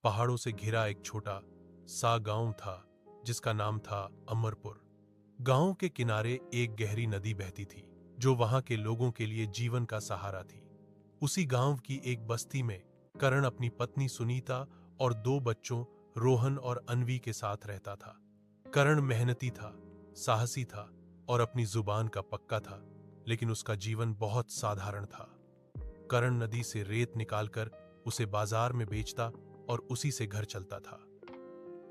पहाड़ों से घिरा एक छोटा सा गांव था जिसका नाम था अमरपुर। गांव के किनारे एक गहरी नदी बहती थी जो वहां के लोगों के लिए जीवन का सहारा थी। उसी गांव की एक बस्ती में करण अपनी पत्नी सुनीता और दो बच्चों रोहन और अनवी के साथ रहता था। करण मेहनती था, साहसी था और अपनी जुबान का पक्का था, लेकिन उसका जीवन बहुत साधारण था। करण नदी से रेत निकालकर उसे बाजार में बेचता और उसी से घर चलता था।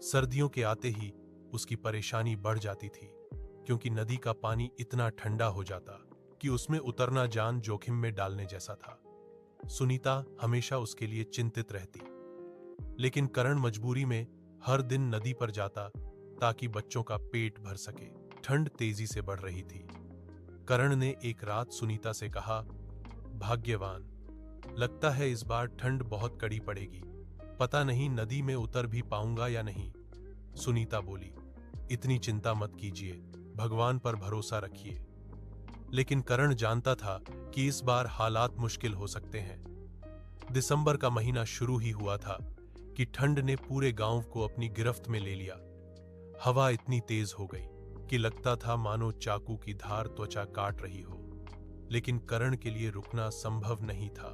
सर्दियों के आते ही उसकी परेशानी बढ़ जाती थी, क्योंकि नदी का पानी इतना ठंडा हो जाता कि उसमें उतरना जान जोखिम में डालने जैसा था। सुनीता हमेशा उसके लिए चिंतित रहती, लेकिन करण मजबूरी में हर दिन नदी पर जाता ताकि बच्चों का पेट भर सके। ठंड तेजी से बढ़ रही थी। करण ने एक रात सुनीता से कहा, भाग्यवान, लगता है इस बार ठंड बहुत कड़ी पड़ेगी। पता नहीं नदी में उतर भी पाऊंगा या नहीं। सुनीता बोली, इतनी चिंता मत कीजिए, भगवान पर भरोसा रखिए। लेकिन करण जानता था कि इस बार हालात मुश्किल हो सकते हैं। दिसंबर का महीना शुरू ही हुआ था कि ठंड ने पूरे गांव को अपनी गिरफ्त में ले लिया। हवा इतनी तेज हो गई कि लगता था मानो चाकू की धार त्वचा काट रही हो। लेकिन करण के लिए रुकना संभव नहीं था,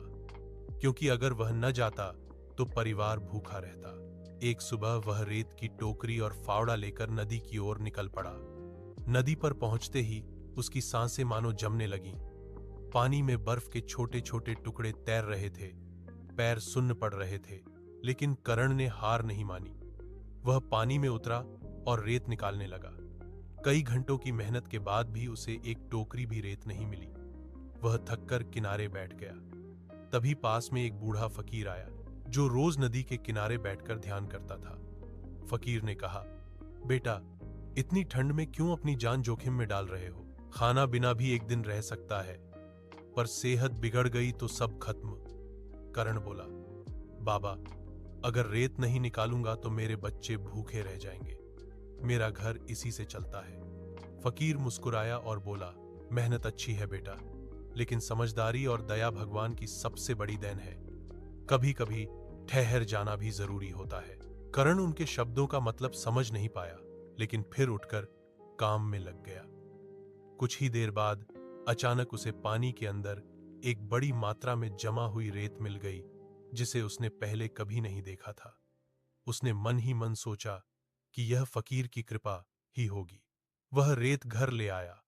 क्योंकि अगर वह न जाता तो परिवार भूखा रहता। एक सुबह वह रेत की टोकरी और फावड़ा लेकर नदी की ओर निकल पड़ा। नदी पर पहुंचते ही उसकी सांसें मानो जमने लगीं। पानी में बर्फ के छोटे छोटे टुकड़े तैर रहे थे, पैर सुन्न पड़ रहे थे, लेकिन करण ने हार नहीं मानी। वह पानी में उतरा और रेत निकालने लगा। कई घंटों की मेहनत के बाद भी उसे एक टोकरी भी रेत नहीं मिली। वह थककर किनारे बैठ गया। तभी पास में एक बूढ़ा फकीर आया जो रोज नदी के किनारे बैठकर ध्यान करता था। फकीर ने कहा, बेटा, इतनी ठंड में क्यों अपनी जान जोखिम में डाल रहे हो? खाना बिना भी एक दिन रह सकता है, पर सेहत बिगड़ गई तो सब खत्म। करण बोला, बाबा, अगर रेत नहीं निकालूंगा तो मेरे बच्चे भूखे रह जाएंगे। मेरा घर इसी से चलता है। फकीर मुस्कुराया और बोला, मेहनत अच्छी है बेटा, लेकिन समझदारी और दया भगवान की सबसे बड़ी देन है। कभी कभी ठहर जाना भी जरूरी होता है। करण उनके शब्दों का मतलब समझ नहीं पाया, लेकिन फिर उठकर काम में लग गया। कुछ ही देर बाद अचानक उसे पानी के अंदर एक बड़ी मात्रा में जमा हुई रेत मिल गई, जिसे उसने पहले कभी नहीं देखा था। उसने मन ही मन सोचा कि यह फकीर की कृपा ही होगी। वह रेत घर ले आया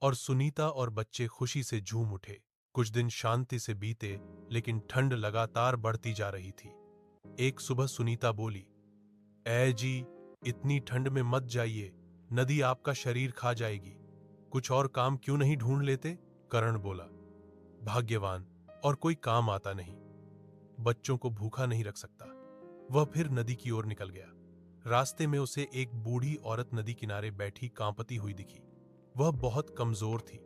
और सुनीता और बच्चे खुशी से झूम उठे। कुछ दिन शांति से बीते, लेकिन ठंड लगातार बढ़ती जा रही थी। एक सुबह सुनीता बोली, ऐ जी, इतनी ठंड में मत जाइए, नदी आपका शरीर खा जाएगी। कुछ और काम क्यों नहीं ढूंढ लेते? करण बोला, भाग्यवान, और कोई काम आता नहीं, बच्चों को भूखा नहीं रख सकता। वह फिर नदी की ओर निकल गया। रास्ते में उसे एक बूढ़ी औरत नदी किनारे बैठी कांपती हुई दिखी। वह बहुत कमजोर थी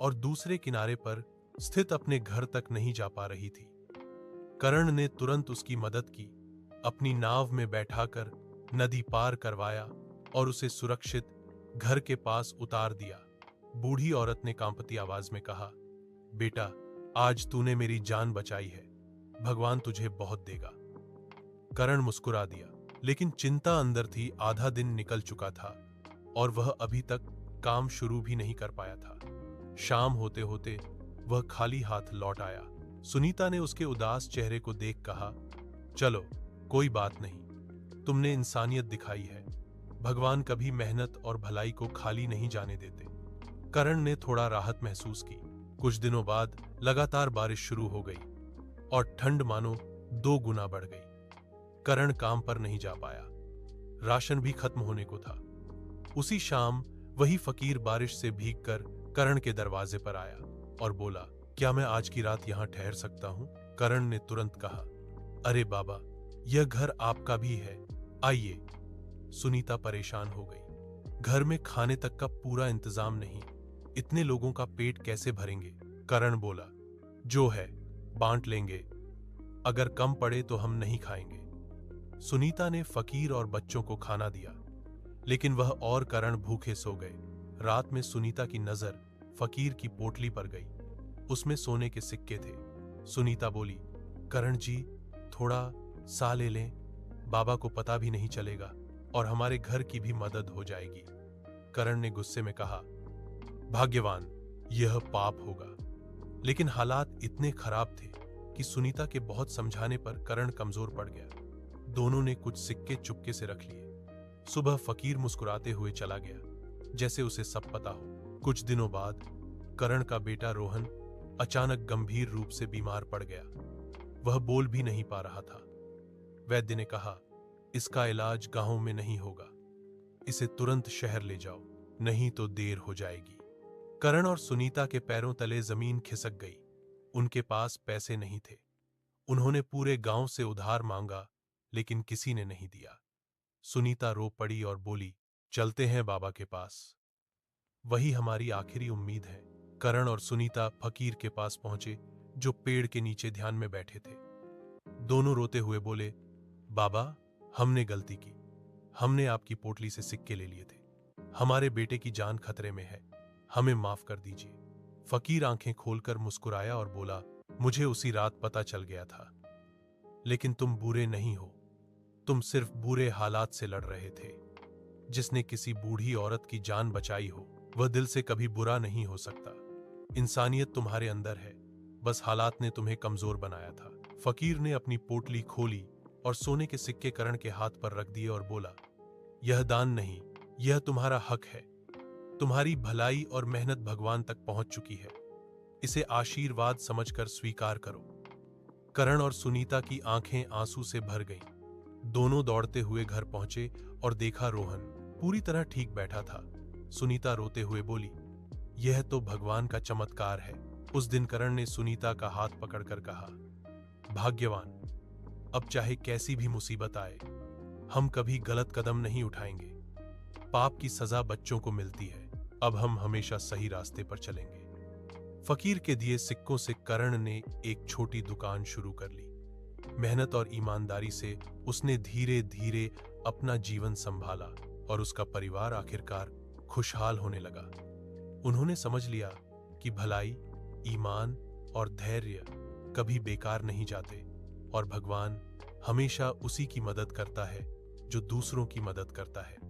और दूसरे किनारे पर स्थित अपने घर तक नहीं जा पा रही थी। करण ने तुरंत उसकी मदद की, अपनी नाव में बैठाकर नदी पार करवाया और उसे सुरक्षित घर के पास उतार दिया। बूढ़ी औरत ने कांपती आवाज में कहा, बेटा, आज तूने मेरी जान बचाई है, भगवान तुझे बहुत देगा। करण मुस्कुरा दिया, लेकिन चिंता अंदर थी। आधा दिन निकल चुका था और वह अभी तक काम शुरू भी नहीं कर पाया था। शाम होते होते वह खाली हाथ लौट आया। सुनीता ने उसके उदास चेहरे को देख कहा, चलो, कोई बात नहीं, तुमने इंसानियत दिखाई है। भगवान कभी मेहनत और भलाई को खाली नहीं जाने देते। करण ने थोड़ा राहत महसूस की। कुछ दिनों बाद लगातार बारिश शुरू हो गई और ठंड मानो 2 गुना बढ़ गई। करण काम पर नहीं जा पाया। राशन भी खत्म होने को था। उसी शाम वही फकीर बारिश से भीगकर करण के दरवाजे पर आया और बोला, क्या मैं आज की रात यहां ठहर सकता हूं? करण ने तुरंत कहा, अरे बाबा, यह घर आपका भी है, आइए। सुनीता परेशान हो गई। घर में खाने तक का पूरा इंतजाम नहीं, इतने लोगों का पेट कैसे भरेंगे? करण बोला, जो है बांट लेंगे, अगर कम पड़े तो हम नहीं खाएंगे। सुनीता ने फकीर और बच्चों को खाना दिया, लेकिन वह और करण भूखे सो गए। रात में सुनीता की नजर फकीर की पोटली पर गई। उसमें सोने के सिक्के थे। सुनीता बोली, करण जी, थोड़ा सा ले लें, बाबा को पता भी नहीं चलेगा और हमारे घर की भी मदद हो जाएगी। करण ने गुस्से में कहा, भाग्यवान, यह पाप होगा। लेकिन हालात इतने खराब थे कि सुनीता के बहुत समझाने पर करण कमजोर पड़ गया। दोनों ने कुछ सिक्के चुपके से रख लिए। सुबह फकीर मुस्कुराते हुए चला गया, जैसे उसे सब पता हो। कुछ दिनों बाद करण का बेटा रोहन अचानक गंभीर रूप से बीमार पड़ गया। वह बोल भी नहीं पा रहा था। वैद्य ने कहा, इसका इलाज गांव में नहीं होगा, इसे तुरंत शहर ले जाओ, नहीं तो देर हो जाएगी। करण और सुनीता के पैरों तले जमीन खिसक गई। उनके पास पैसे नहीं थे। उन्होंने पूरे गांव से उधार मांगा, लेकिन किसी ने नहीं दिया। सुनीता रो पड़ी और बोली, चलते हैं बाबा के पास, वही हमारी आखिरी उम्मीद है। करण और सुनीता फकीर के पास पहुंचे, जो पेड़ के नीचे ध्यान में बैठे थे। दोनों रोते हुए बोले, बाबा, हमने गलती की। हमने आपकी पोटली से सिक्के ले लिए थे। हमारे बेटे की जान खतरे में है, हमें माफ कर दीजिए। फकीर आंखें खोलकर मुस्कुराया और बोला, मुझे उसी रात पता चल गया था, लेकिन तुम बुरे नहीं हो, तुम सिर्फ बुरे हालात से लड़ रहे थे। जिसने किसी बूढ़ी औरत की जान बचाई हो, वह दिल से कभी बुरा नहीं हो सकता। इंसानियत तुम्हारे अंदर है, बस हालात ने तुम्हें कमजोर बनाया था। फकीर ने अपनी पोटली खोली और सोने के सिक्के करण के हाथ पर रख दिए और बोला, यह दान नहीं, यह तुम्हारा हक है। तुम्हारी भलाई और मेहनत भगवान तक पहुंच चुकी है, इसे आशीर्वाद समझकर स्वीकार करो। करण और सुनीता की आंखें आंसू से भर गईं। दोनों दौड़ते हुए घर पहुंचे और देखा रोहन पूरी तरह ठीक बैठा था। सुनीता रोते हुए बोली, यह तो भगवान का चमत्कार है। उस दिन करण ने सुनीता का हाथ पकड़कर कहा, भाग्यवान, अब चाहे कैसी भी मुसीबत आए, हम कभी गलत कदम नहीं उठाएंगे। पाप की सजा बच्चों को मिलती है, अब हम हमेशा सही रास्ते पर चलेंगे। फकीर के दिए सिक्कों से करण ने एक छोटी दुकान शुरू कर ली। मेहनत और ईमानदारी से उसने धीरे धीरे अपना जीवन संभाला और उसका परिवार आखिरकार खुशहाल होने लगा। उन्होंने समझ लिया कि भलाई, ईमान और धैर्य कभी बेकार नहीं जाते और भगवान हमेशा उसी की मदद करता है जो दूसरों की मदद करता है।